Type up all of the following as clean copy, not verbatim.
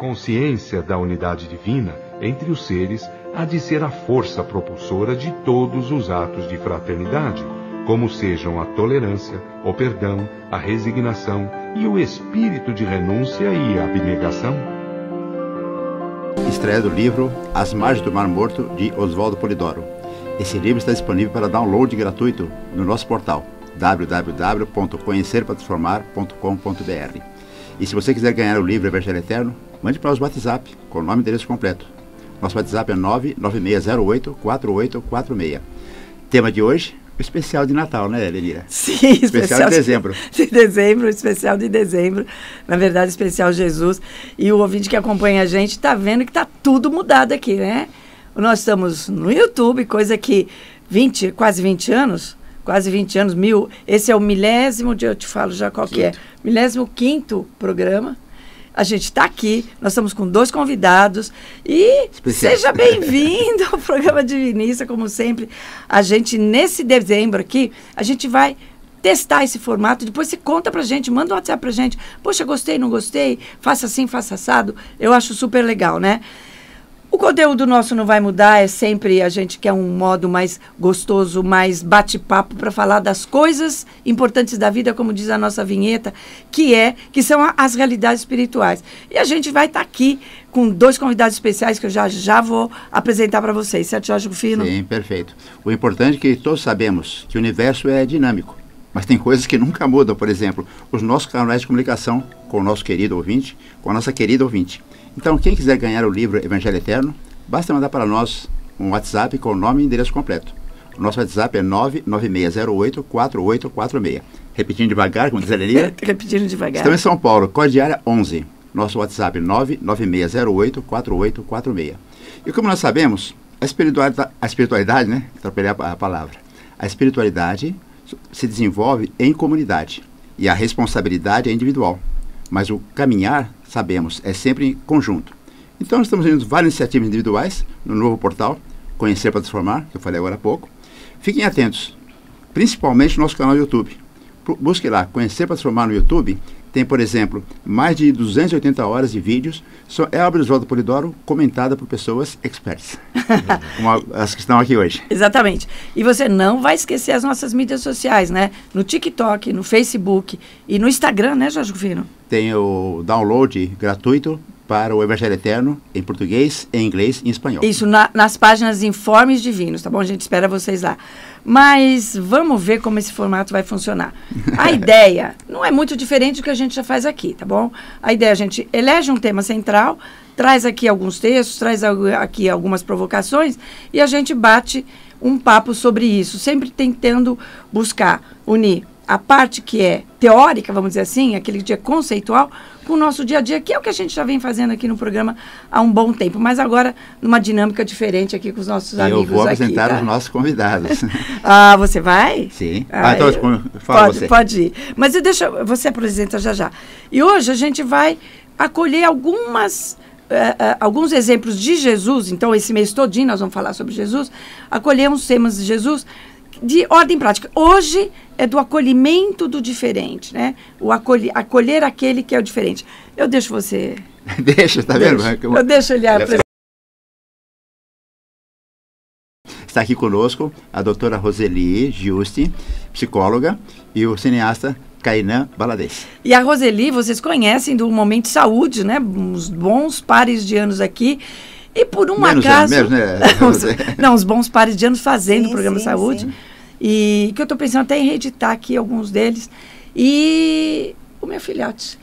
consciência da unidade divina entre os seres há de ser a força propulsora de todos os atos de fraternidade, como sejam a tolerância, o perdão, a resignação e o espírito de renúncia e abnegação. Estreia do livro As Margens do Mar Morto, de Oswaldo Polidoro. Esse livro está disponível para download gratuito no nosso portal www.conhecerparatransformar.com.br. E se você quiser ganhar o livro Evangelho Eterno, mande para o WhatsApp com o nome e endereço completo. Nosso WhatsApp é 99608-4846. Tema de hoje, o especial de Natal, né, Lenira? Sim, especial de dezembro. De dezembro, especial de dezembro. Na verdade, especial Jesus. E o ouvinte que acompanha a gente está vendo que está tudo mudado aqui, né? Nós estamos no YouTube, coisa que quase 20 anos, esse é o milésimo, eu te falo já qual que é, 15º programa. A gente está aqui, nós estamos com 2 convidados e seja bem-vindo ao programa Divinista, como sempre. A gente, nesse dezembro aqui, a gente vai testar esse formato, depois você conta pra gente, manda um WhatsApp pra gente. Poxa, gostei, não gostei, faça assim, faça assado. Eu acho super legal, né? O conteúdo nosso não vai mudar, é sempre a gente quer um modo mais gostoso, mais bate-papo para falar das coisas importantes da vida, como diz a nossa vinheta, que são as realidades espirituais. E a gente vai estar aqui com 2 convidados especiais que eu já vou apresentar para vocês, certo, Jorge Rufino? Sim, perfeito. O importante é que todos sabemos que o universo é dinâmico, mas tem coisas que nunca mudam. Por exemplo, os nossos canais de comunicação com o nosso querido ouvinte, com a nossa querida ouvinte. Então, quem quiser ganhar o livro Evangelho Eterno, basta mandar para nós um WhatsApp com o nome e endereço completo. O nosso WhatsApp é 99608-4846. Repetindo devagar, como diz a Lenira. Repetindo devagar. Estamos em São Paulo, código área 11. Nosso WhatsApp é 99608-4846. E como nós sabemos, a espiritualidade, né? Atropelei a palavra. A espiritualidade se desenvolve em comunidade e a responsabilidade é individual. Mas o caminhar, sabemos, é sempre em conjunto. Então, nós estamos vendo várias iniciativas individuais no novo portal, Conhecer para Transformar, que eu falei agora há pouco. Fiquem atentos, principalmente no nosso canal do YouTube. Busque lá, Conhecer para Transformar no YouTube. Tem, por exemplo, mais de 280 horas de vídeos. É a obra do Oswaldo Polidoro comentada por pessoas experts, como as que estão aqui hoje. Exatamente. E você não vai esquecer as nossas mídias sociais, né? No TikTok, no Facebook e no Instagram, né, Jorge Rufino? Tem o download gratuito para o Evangelho Eterno em português, em inglês e em espanhol. Isso, nas páginas Informes Divinos, tá bom? A gente espera vocês lá. Mas vamos ver como esse formato vai funcionar. A ideia não é muito diferente do que a gente já faz aqui, tá bom? A ideia é a gente elege um tema central, traz aqui alguns textos, traz aqui algumas provocações e a gente bate um papo sobre isso, sempre tentando buscar unir a parte que é teórica, vamos dizer assim, aquele que é conceitual, com o nosso dia a dia, que é o que a gente já vem fazendo aqui no programa há um bom tempo, mas agora numa dinâmica diferente aqui com os nossos amigos aqui. Eu vou apresentar os nossos convidados. Ah, você vai? Sim. Então, fala você. Pode ir. Mas você apresenta já. E hoje a gente vai acolher alguns exemplos de Jesus, então esse mês todinho nós vamos falar sobre Jesus, acolher uns temas de Jesus de ordem prática. Hoje é do acolhimento do diferente, né? O acolher aquele que é o diferente. Eu deixo você... Deixa, tá vendo? Eu deixo ele apresentar. Está aqui conosco a doutora Roseli Giusti, psicóloga, e o cineasta Kainan Baladez. E a Roseli, vocês conhecem do Momento de Saúde, né? Uns bons pares de anos aqui. E por um acaso... uns bons pares de anos fazendo o programa Saúde. Sim. E que eu estou pensando até em reeditar aqui alguns deles. E o meu filhote.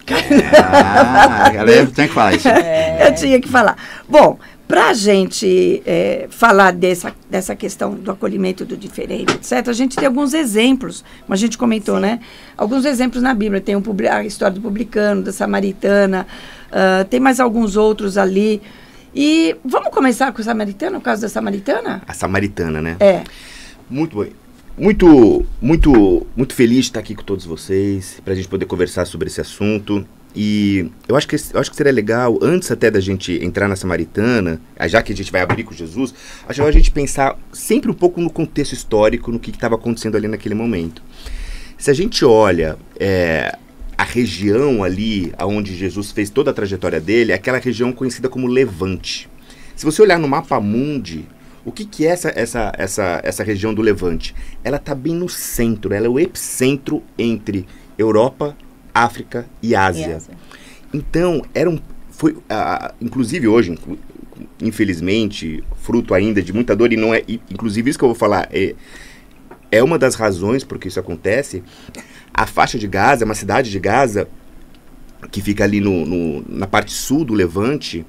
Galera, tem que falar isso. Eu tinha que falar. Bom, para a gente falar dessa questão do acolhimento do diferente, etc., a gente tem alguns exemplos, como a gente comentou, sim, né? Alguns exemplos na Bíblia. Tem a história do publicano, da samaritana, tem mais alguns outros ali. E vamos começar com a samaritana, o caso da samaritana? A samaritana, né? É. Muito bom. Muito feliz de estar aqui com todos vocês, para a gente poder conversar sobre esse assunto. E eu acho que seria legal, antes até da gente entrar na samaritana, já que a gente vai abrir com Jesus, acho legal a gente pensar sempre um pouco no contexto histórico, no que estava acontecendo ali naquele momento. Se a gente olha a região ali, onde Jesus fez toda a trajetória dele, é aquela região conhecida como Levante. Se você olhar no mapa mundi, o que é essa região do Levante? Ela está bem no centro, ela é o epicentro entre Europa, África e Ásia. Então, inclusive hoje, infelizmente, fruto ainda de muita dor, e não é, inclusive isso que eu vou falar, é uma das razões por que isso acontece. A faixa de Gaza, uma cidade de Gaza, que fica ali na parte sul do Levante,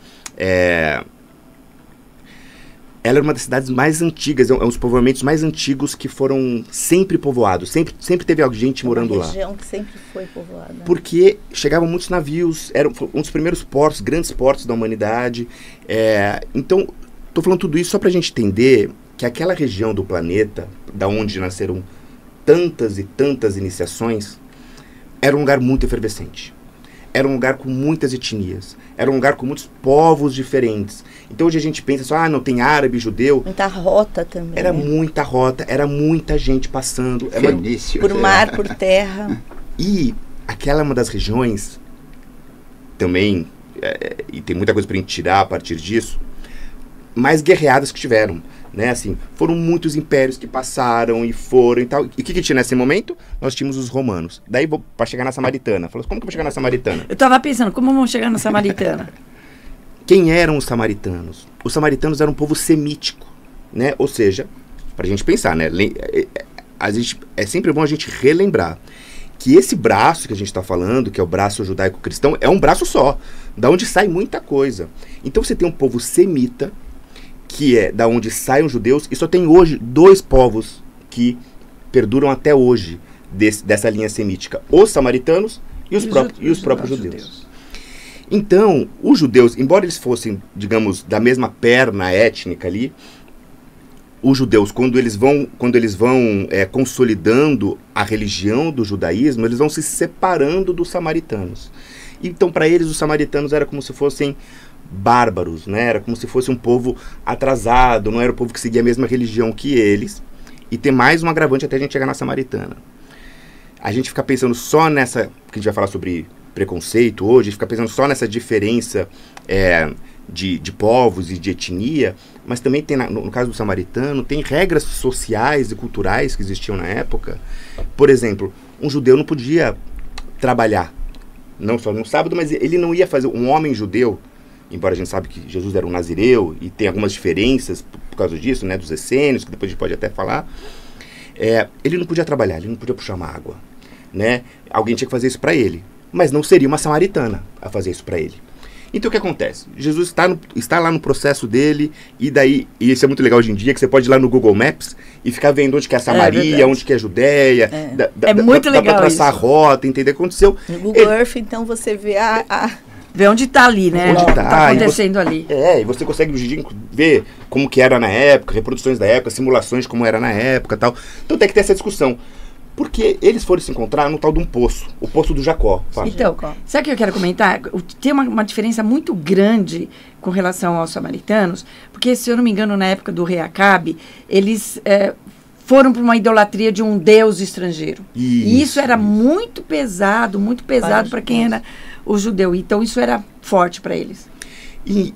ela é uma das cidades mais antigas, é um dos povoamentos mais antigos que foram sempre povoados, sempre teve gente morando lá. Uma região que sempre foi povoada. Porque chegavam muitos navios, era um dos primeiros portos, grandes portos da humanidade. Então, estou falando tudo isso só para a gente entender que aquela região do planeta, da onde nasceram tantas e tantas iniciações, era um lugar muito efervescente. Era um lugar com muitas etnias. Era um lugar com muitos povos diferentes. Então hoje a gente pensa só, não tem árabe, judeu. Muita rota também. Era muita rota, era muita gente passando. Por mar, por terra. E aquela é uma das regiões também, e tem muita coisa para a gente tirar a partir disso, mais guerreadas que tiveram. Né, assim, foram muitos impérios que passaram e foram e tal. E o que tinha nesse momento? Nós tínhamos os romanos. Daí, para chegar na Samaritana. Falou, como que eu vou chegar na Samaritana? Eu estava pensando, como vamos chegar na Samaritana? Quem eram os samaritanos? Os samaritanos eram um povo semítico, né? Ou seja, para a gente pensar, né? É sempre bom a gente relembrar que esse braço que a gente está falando, que é o braço judaico-cristão, é um braço só, da onde sai muita coisa. Então você tem um povo semita, que é da onde saem os judeus, e só tem hoje 2 povos que perduram até hoje dessa linha semítica: os samaritanos e os próprios judeus. Então, os judeus, embora eles fossem, digamos, da mesma perna étnica ali, os judeus, quando eles vão consolidando a religião do judaísmo, eles vão se separando dos samaritanos. Então, para eles, os samaritanos era como se fossem bárbaros, né? Era como se fosse um povo atrasado, não era o povo que seguia a mesma religião que eles. E tem mais um agravante até a gente chegar na Samaritana. A gente fica pensando só nessa, que a gente vai falar sobre preconceito hoje, a gente fica pensando só nessa diferença de povos e de etnia, mas também tem, no caso do samaritano, tem regras sociais e culturais que existiam na época. Por exemplo, um judeu não podia trabalhar, não só no sábado, mas ele não ia fazer, um homem judeu, embora a gente sabe que Jesus era um nazireu e tem algumas diferenças por causa disso, né, dos essênios, que depois a gente pode até falar, ele não podia trabalhar, ele não podia puxar uma água, né? Alguém tinha que fazer isso para ele, mas não seria uma samaritana a fazer isso para ele. Então o que acontece? Jesus está lá no processo dele, e daí, e isso é muito legal hoje em dia, que você pode ir lá no Google Maps e ficar vendo onde que é Samaria, onde que é Judéia, muito legal dá pra traçar a rota, entender o que aconteceu. No Google Earth, então, você vê Ver onde está ali, né? Onde tá acontecendo ali. E você consegue ver como que era na época, reproduções da época, simulações de como era na época e tal. Então tem que ter essa discussão. Porque eles foram se encontrar no tal de um poço, o Poço do Jacó. Então, sabe o que eu quero comentar? Tem uma diferença muito grande com relação aos samaritanos, porque, se eu não me engano, na época do rei Acabe, eles foram para uma idolatria de um deus estrangeiro. E isso era muito pesado para quem era o judeu. Então, isso era forte para eles. E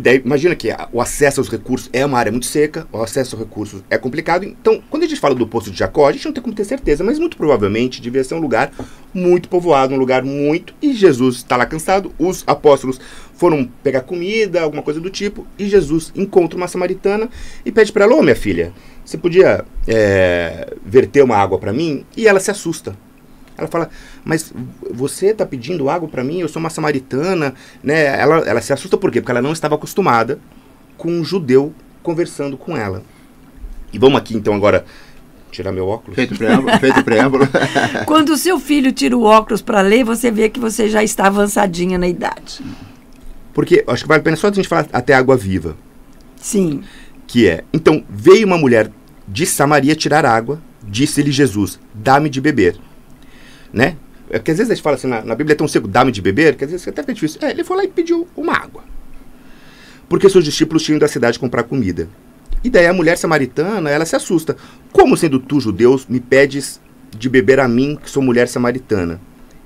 daí, imagina que o acesso aos recursos é uma área muito seca, o acesso aos recursos é complicado. Então, quando a gente fala do Poço de Jacó, a gente não tem como ter certeza, mas muito provavelmente devia ser um lugar muito povoado, um lugar muito... E Jesus está lá cansado, os apóstolos foram pegar comida, alguma coisa do tipo, e Jesus encontra uma samaritana e pede para ela: minha filha, você podia verter uma água para mim? E ela se assusta. Ela fala: mas você está pedindo água para mim? Eu sou uma samaritana, né? Ela se assusta por quê? Porque ela não estava acostumada com um judeu conversando com ela. E vamos aqui então agora tirar meu óculos. Feito o preâmbulo. Quando o seu filho tira o óculos para ler, você vê que você já está avançadinha na idade. Porque acho que vale a pena só a gente falar até água viva. Sim. Então, veio uma mulher de Samaria tirar água, disse-lhe Jesus: dá-me de beber. Né? Porque às vezes a gente fala assim, na Bíblia é tão seco, dá-me de beber, que às vezes até fica difícil. Ele foi lá e pediu uma água. Porque seus discípulos tinham ido à cidade comprar comida. E daí a mulher samaritana, ela se assusta. Como, sendo tu, judeus, me pedes de beber a mim, que sou mulher samaritana?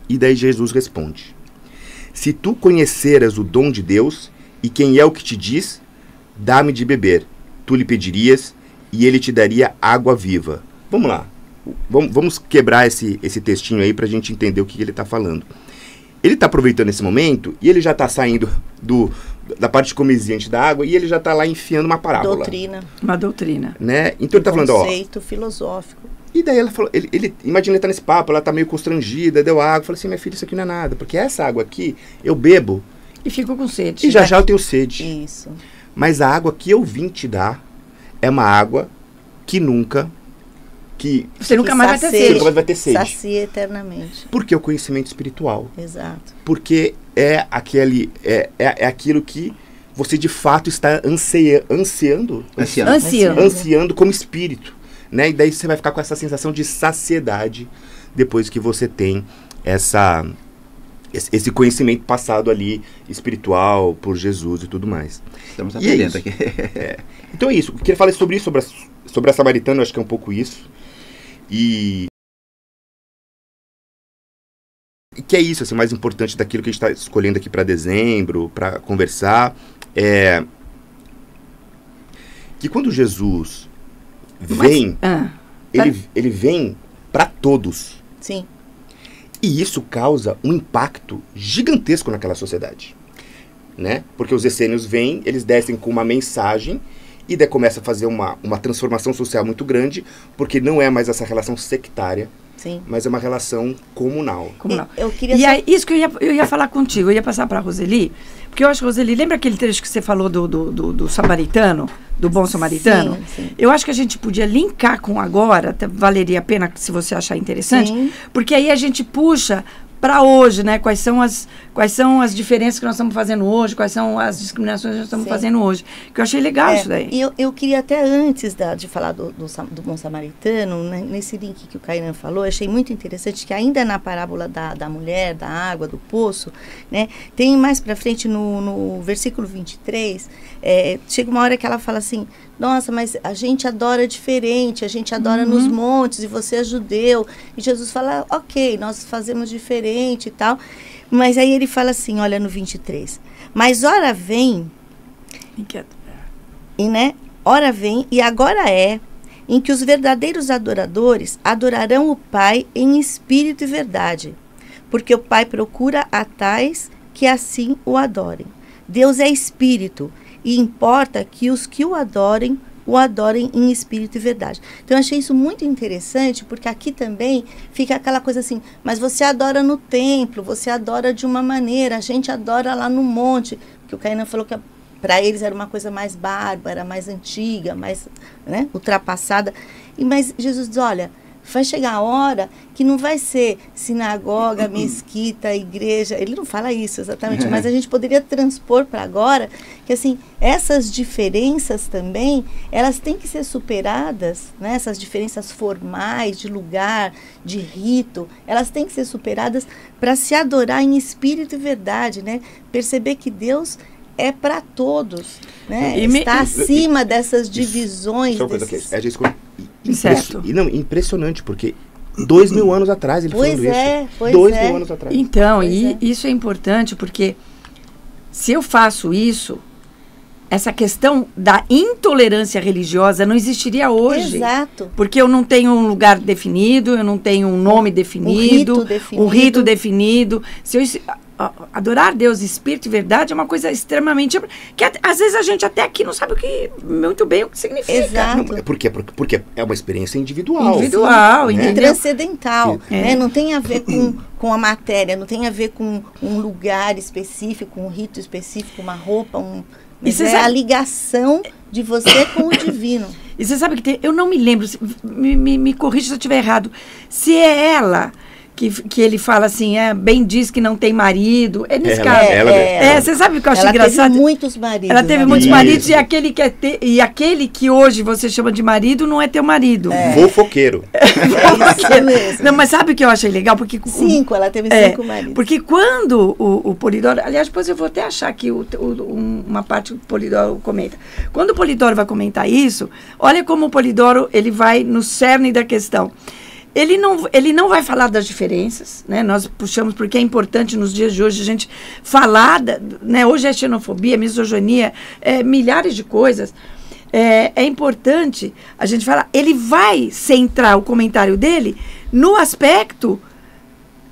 E daí Jesus responde: se tu conheceras o dom de Deus e quem é o que te diz, dá-me de beber, tu lhe pedirias e ele te daria água viva. Vamos lá, vamos quebrar esse textinho aí para a gente entender o que ele está falando. Ele está aproveitando esse momento e ele já está saindo da parte comerciante da água e ele já está lá enfiando uma parábola. Doutrina. Uma doutrina. Né? Então ele está falando, ó... Conceito filosófico. E daí ela falou, imagina ele tá nesse papo, ela tá meio constrangida, deu água, falou assim, minha filha, isso aqui não é nada, porque essa água aqui eu bebo E fico com sede. e já eu tenho sede. Isso. Mas a água que eu vim te dar é uma água que Você nunca Que mais vai ter sacia. sede. nunca mais vai ter sede. Sacia eternamente. Porque é o conhecimento espiritual. Exato. Porque é aquilo que você de fato está ansiando como espírito, né? E daí você vai ficar com essa sensação de saciedade depois que você tem esse conhecimento passado ali, espiritual, por Jesus e tudo mais. Estamos E é aprendendo isso. aqui. Então é isso. Eu queria falar sobre isso, sobre a Samaritana, eu acho que é um pouco isso. E que é isso, assim, o mais importante daquilo que a gente está escolhendo aqui para dezembro, para conversar, é que quando Jesus vem, ele vem para todos. Sim. E isso causa um impacto gigantesco naquela sociedade, né? Porque os essênios vêm, eles descem com uma mensagem e daí começa a fazer uma transformação social muito grande, porque não é mais essa relação sectária, Sim. mas é uma relação comunal. Eu queria E aí, isso que eu ia falar contigo, eu ia passar para a Roseli, porque eu acho, Roseli, lembra aquele trecho que você falou do samaritano, do bom samaritano? Sim. Eu acho que a gente podia linkar com agora, até valeria a pena se você achar interessante, Sim. porque aí a gente puxa para hoje, né? Quais são as diferenças que nós estamos fazendo hoje, quais são as discriminações que nós estamos Sim. fazendo hoje. Que eu achei legal isso daí. E eu queria até antes de falar do bom samaritano, né, nesse link que o Kainan falou, eu achei muito interessante que ainda na parábola da mulher, da água, do poço, né, tem mais para frente no versículo 23, chega uma hora que ela fala assim, nossa, mas a gente adora diferente, a gente adora nos montes e você é judeu. E Jesus fala, ok, nós fazemos diferente e tal. Mas aí ele fala assim, olha no 23, mas hora vem, hora vem e agora é, em que os verdadeiros adoradores adorarão o Pai em espírito e verdade, porque o Pai procura a tais que assim o adorem. Deus é espírito e importa que os que o adorem em espírito e verdade. Então eu achei isso muito interessante, porque aqui também fica aquela coisa assim, mas você adora no templo, você adora de uma maneira, a gente adora lá no monte, porque o Kainan falou que para eles era uma coisa mais bárbara, mais antiga, mais, né, ultrapassada. Mas Jesus diz, olha, vai chegar a hora que não vai ser sinagoga, mesquita, igreja. Ele não fala isso exatamente, mas a gente poderia transpor para agora que, assim, essas diferenças também, elas têm que ser superadas, né? Essas diferenças formais, de lugar, de rito, elas têm que ser superadas para se adorar em espírito e verdade, né? Perceber que Deus é para todos, né? Está acima dessas divisões. Certo. Não, impressionante, porque 2000 anos atrás ele falando isso. Pois 2000 anos atrás. Então, isso é importante, porque se eu faço isso, essa questão da intolerância religiosa não existiria hoje. Exato. Porque eu não tenho um lugar definido, eu não tenho um nome definido, um rito definido. Se eu adorar Deus, espírito e verdade é uma coisa extremamente... que às vezes a gente até aqui não sabe muito bem o que significa. Exato. Não, porque é uma experiência individual. Né? Transcendental. Né? Não tem a ver com a matéria, não tem a ver com um lugar específico, um rito específico, uma roupa, mas a ligação de você com o divino. E você sabe que eu não me lembro, me corrija se eu estiver errado, se é ela que ele fala assim, bem diz que não tem marido, nesse caso. Você sabe o que eu acho engraçado? Ela teve muitos maridos. Ela teve muitos maridos e aquele que hoje você chama de marido não é teu marido. Fofoqueiro. Isso mesmo. Não, mas sabe o que eu achei legal? Porque ela teve 5 maridos. Porque quando o Polidoro, aliás, depois eu vou até achar aqui uma parte que o Polidoro comenta. Quando o Polidoro vai comentar isso, olha como o Polidoro ele vai no cerne da questão. Ele não vai falar das diferenças, né? Nós puxamos porque é importante nos dias de hoje a gente falar, né? Hoje é xenofobia, misoginia, milhares de coisas. É importante a gente falar. Ele vai centrar o comentário dele no aspecto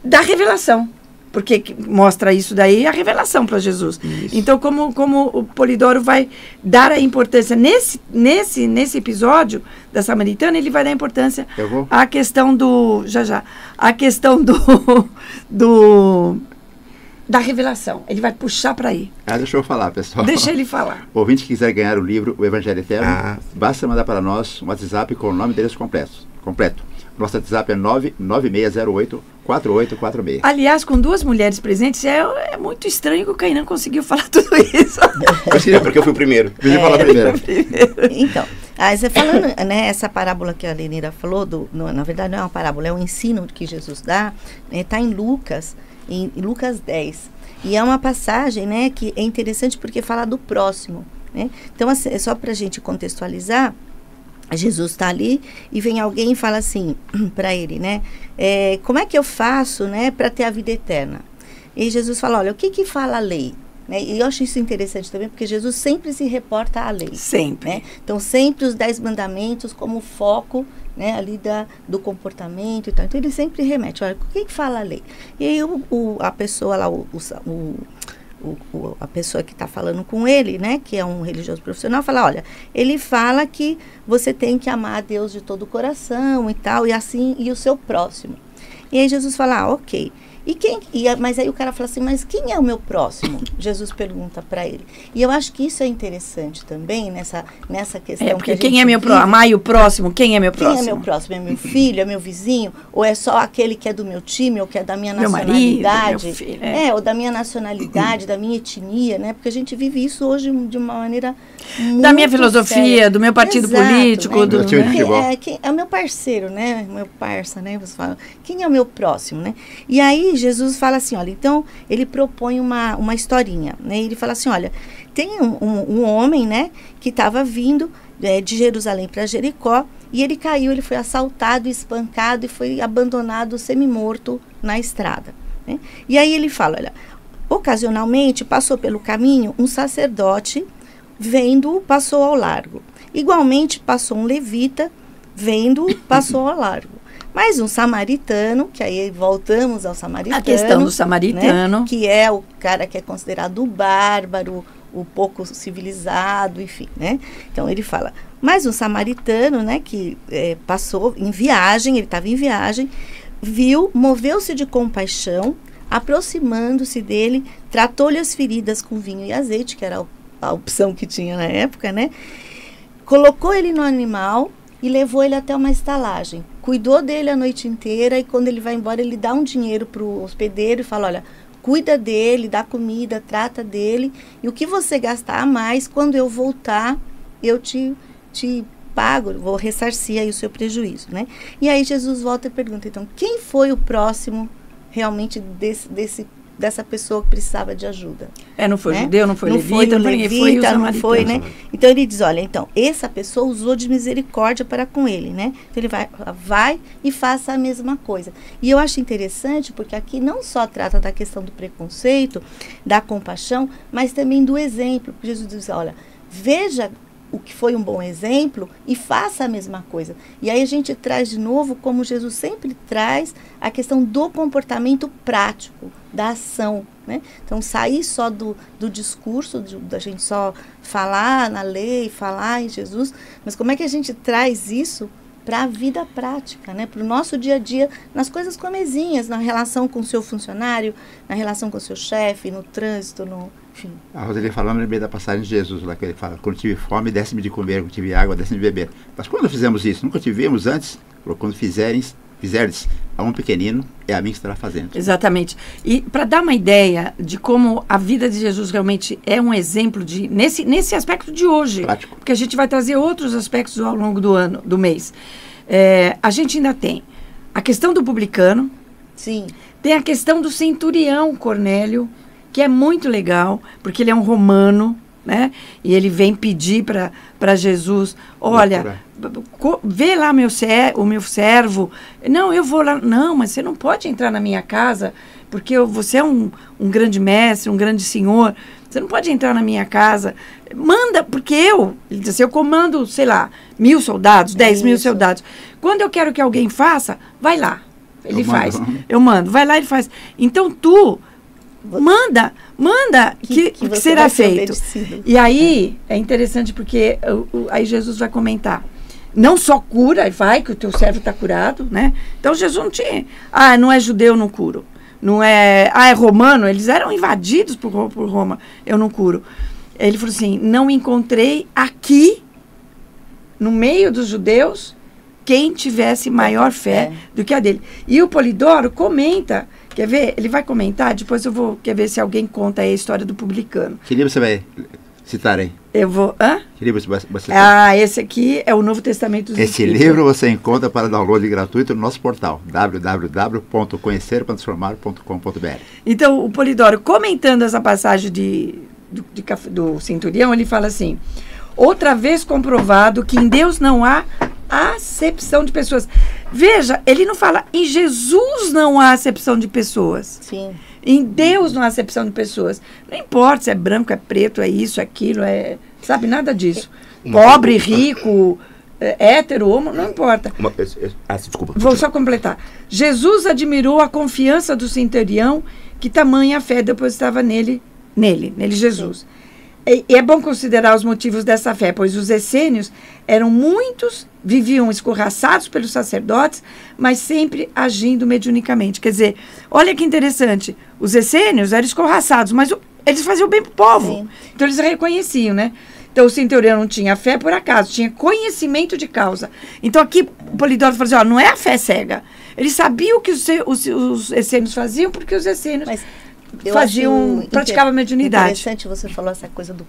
da revelação. Porque mostra isso daí, a revelação para Jesus. Isso. Então, como o Polidoro vai dar a importância nesse episódio da Samaritana, ele vai dar importância à questão a questão da revelação. Ele vai puxar para aí. Deixa eu falar, pessoal. Deixa ele falar. O ouvinte que quiser ganhar o livro O Evangelho Eterno, basta mandar para nós um WhatsApp com o nome deles completo. Nosso WhatsApp é 99608-4846. Aliás, com 2 mulheres presentes, é muito estranho que o Kainan conseguiu falar tudo isso. Porque eu fui o primeiro. Então, você falando, né, essa parábola que a Lenira falou, na verdade não é uma parábola, é um ensino que Jesus dá, está em Lucas 10. E é uma passagem, né, que é interessante porque fala do próximo. Né? Então, assim, só para a gente contextualizar, Jesus está ali e vem alguém e fala assim para ele, né? Como é que eu faço, né, para ter a vida eterna? E Jesus fala, olha, o que fala a lei? Né? E eu acho isso interessante também, porque Jesus sempre se reporta à lei. Sempre. Né? Então, sempre os 10 mandamentos como foco, né, ali do comportamento e tal. Então, ele sempre remete, olha, o que fala a lei? E aí a pessoa lá, a pessoa que está falando com ele, né, que é um religioso profissional, fala, olha, ele fala que você tem que amar a Deus de todo o coração e tal, e assim, e o seu próximo. E aí Jesus fala, ok. Mas aí o cara fala assim, mas quem é o meu próximo? Jesus pergunta para ele. E eu acho que isso é interessante também, nessa questão. Porque quem é meu próximo? Amar o próximo, quem é meu próximo? Quem é meu próximo? É meu filho, é meu vizinho? Ou é só aquele que é do meu time, ou que é da minha nacionalidade? Meu filho, ou da minha nacionalidade, da minha etnia, né? Porque a gente vive isso hoje de uma maneira muito da minha filosofia, séria. Do meu partido político. Né? Do é o meu parceiro, né? Meu parça, né? Você fala, quem é o meu próximo, né? E aí Jesus fala assim, olha, então ele propõe uma historinha, né? Ele fala assim, olha, tem um homem, né, que estava vindo de Jerusalém para Jericó e ele caiu, ele foi assaltado, espancado e foi abandonado semi-morto na estrada, né? E aí ele fala, olha, ocasionalmente passou pelo caminho um sacerdote, vendo-o, passou ao largo. Igualmente passou um levita, vendo-o, passou ao largo. Mas um samaritano, que aí voltamos ao samaritano. A questão do samaritano. Né, que é o cara que é considerado o bárbaro, o pouco civilizado, enfim, né? Então ele fala, mas um samaritano, né, que passou em viagem, ele estava em viagem, viu, moveu-se de compaixão, aproximando-se dele, tratou-lhe as feridas com vinho e azeite, que era a opção que tinha na época, né? Colocou ele no animal e levou ele até uma estalagem. Cuidou dele a noite inteira e quando ele vai embora, ele dá um dinheiro para o hospedeiro e fala, olha, cuida dele, dá comida, trata dele e o que você gastar a mais, quando eu voltar, eu te pago, vou ressarcir aí o seu prejuízo, né? E aí Jesus volta e pergunta, então, quem foi o próximo realmente dessa pessoa que precisava de ajuda? Não foi judeu, não foi levita, não foi, né? Então ele diz, olha, então, essa pessoa usou de misericórdia para com ele, né? Então ele vai e faça a mesma coisa. E eu acho interessante porque aqui não só trata da questão do preconceito, da compaixão, mas também do exemplo. Porque Jesus diz, olha, veja o que foi um bom exemplo e faça a mesma coisa. E aí a gente traz de novo, como Jesus sempre traz, a questão do comportamento prático, da ação, né? Então, sair só do discurso, da gente só falar na lei, falar em Jesus, mas como é que a gente traz isso para a vida prática, né? Para o nosso dia a dia, nas coisas comezinhas, na relação com o seu funcionário, na relação com o seu chefe, no trânsito, enfim. A Roseli falando, lembrei da passagem de Jesus, lá que ele fala, quando tive fome, desce-me de comer, quando tive água, desce-me de beber. Mas quando fizemos isso? Nunca tivemos antes? Quando fizerdes a um pequenino, é a mim que estará fazendo. Exatamente. E para dar uma ideia de como a vida de Jesus realmente é um exemplo nesse aspecto de hoje, prático, porque a gente vai trazer outros aspectos ao longo do mês. A gente ainda tem a questão do publicano, sim, tem a questão do centurião Cornélio, que é muito legal, porque ele é um romano, né? E ele vem pedir para Jesus, olha, vê lá o meu servo. Não, eu vou lá. Não, mas você não pode entrar na minha casa, porque você é um grande mestre, um grande senhor. Você não pode entrar na minha casa. Manda, porque ele diz assim, eu comando, sei lá, 1.000 soldados, 10.000 soldados. Quando eu quero que alguém faça, vai lá. Ele faz. Eu mando. Vai lá, ele faz. Então, tu manda que será feito. E aí, é interessante porque aí Jesus vai comentar. Não só cura, vai que o teu servo está curado, né? Então, Jesus não tinha... não é judeu, não curo. Não é... é romano, eles eram invadidos por Roma, eu não curo. Ele falou assim, não encontrei aqui, no meio dos judeus, quem tivesse maior fé do que a dele. E o Polidoro comenta, quer ver? Ele vai comentar, depois quer ver se alguém conta aí a história do publicano. Que livro você vai citar aí? Eu vou... Que livro você vai citar? Esse aqui é o Novo Testamento dos Esse Espíritos. livro você encontra para download gratuito no nosso portal, www.conhecertransformar.com.br. Então, o Polidoro, comentando essa passagem do centurião, ele fala assim, outra vez comprovado que em Deus não há acepção de pessoas. Veja, ele não fala, em Jesus não há acepção de pessoas. Sim. Em Deus não há acepção de pessoas. Não importa se é branco, é preto, é isso, é aquilo, sabe, nada disso. Pobre, rico, hétero, homo, não importa. Desculpa. Vou só completar. Jesus admirou a confiança do centurião, que tamanha fé depositava nele, Jesus. E é bom considerar os motivos dessa fé, pois os essênios eram muitos, viviam escorraçados pelos sacerdotes, mas sempre agindo mediunicamente. Quer dizer, olha que interessante, os essênios eram escorraçados, mas eles faziam bem para o povo. Sim. Então eles reconheciam, né? Então o centurião não tinha fé por acaso, tinha conhecimento de causa. Então aqui o Polidoro fala assim, não é a fé cega. Eles sabiam o que os essênios faziam, porque os essênios... praticava mediunidade. Interessante, você falou essa coisa dos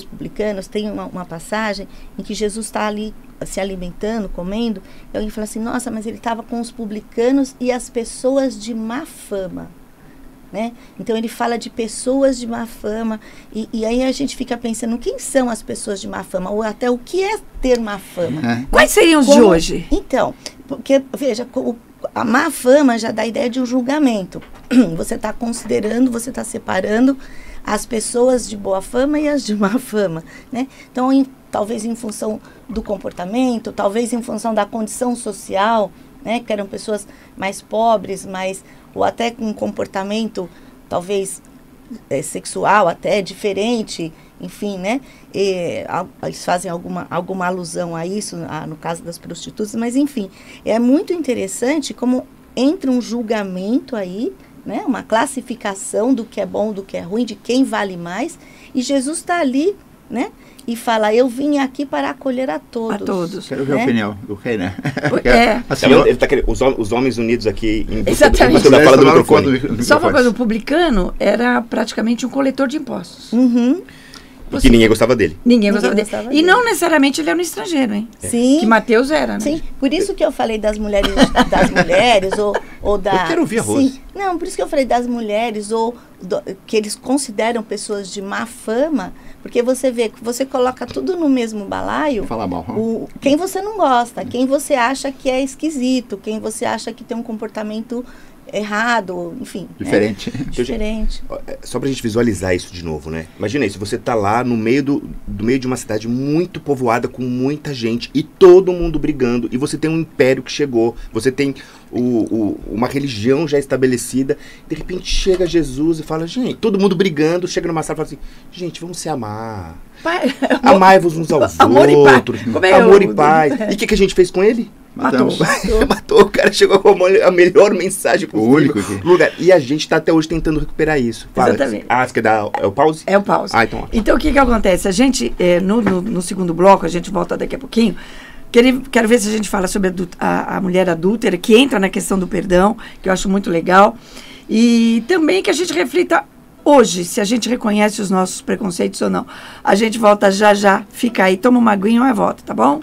publicanos. Tem uma passagem em que Jesus está ali se alimentando, comendo, e alguém fala assim, nossa, mas ele estava com os publicanos e as pessoas de má fama, né? Então ele fala de pessoas de má fama, e aí a gente fica pensando, quem são as pessoas de má fama, ou até o que é ter má fama? Quais seriam os de hoje? Então, porque, veja, a má fama já dá a ideia de um julgamento. Você está considerando, você está separando as pessoas de boa fama e as de má fama, né? Então, talvez em função do comportamento, talvez em função da condição social, né? Que eram pessoas mais pobres, ou até com um comportamento, talvez, sexual, até diferente, enfim, né? Eles fazem alguma alusão a isso, no caso das prostitutas, mas enfim, é muito interessante como entra um julgamento aí, né? Uma classificação do que é bom, do que é ruim, de quem vale mais, e Jesus está ali, né? E fala, eu vim aqui para acolher a todos. A todos. Quero ver a opinião do rei, né? Ele tá querendo, os homens unidos aqui em exatamente. Da fala do microfone. Só uma coisa, o publicano era praticamente um coletor de impostos. Uhum. Porque ninguém gostava dele. Ninguém gostava dele. E não necessariamente ele era um estrangeiro, hein? Sim. Que Mateus era, né? Sim, por isso que eu falei das mulheres, ou da... Eu quero ouvir a Rose. Sim. Não, por isso que eu falei das mulheres, que eles consideram pessoas de má fama, porque você vê, você coloca tudo no mesmo balaio. Fala mal. Quem você não gosta, quem você acha que é esquisito, quem você acha que tem um comportamento errado, enfim. Diferente. Né? Diferente. Só pra gente visualizar isso de novo, né? Imagina isso, você tá lá no meio do meio de uma cidade muito povoada, com muita gente, e todo mundo brigando, e você tem um império que chegou, você tem uma religião já estabelecida, de repente chega Jesus e fala, gente, todo mundo brigando, chega numa sala e fala assim, gente, vamos se amar. Amai-vos uns aos outros. Amor e paz. E o que a gente fez com ele? Matou. O cara chegou com a melhor mensagem possível. O único aqui. Lugar. E a gente está até hoje tentando recuperar isso. Fala. Exatamente. Você quer dar o pause? É o pause. Então, o que acontece? A gente, no segundo bloco, a gente volta daqui a pouquinho, quero ver se a gente fala sobre a mulher adúltera, que entra na questão do perdão, que eu acho muito legal. E também que a gente reflita hoje, se a gente reconhece os nossos preconceitos ou não. A gente volta já. Fica aí, toma uma aguinha e volta, tá bom?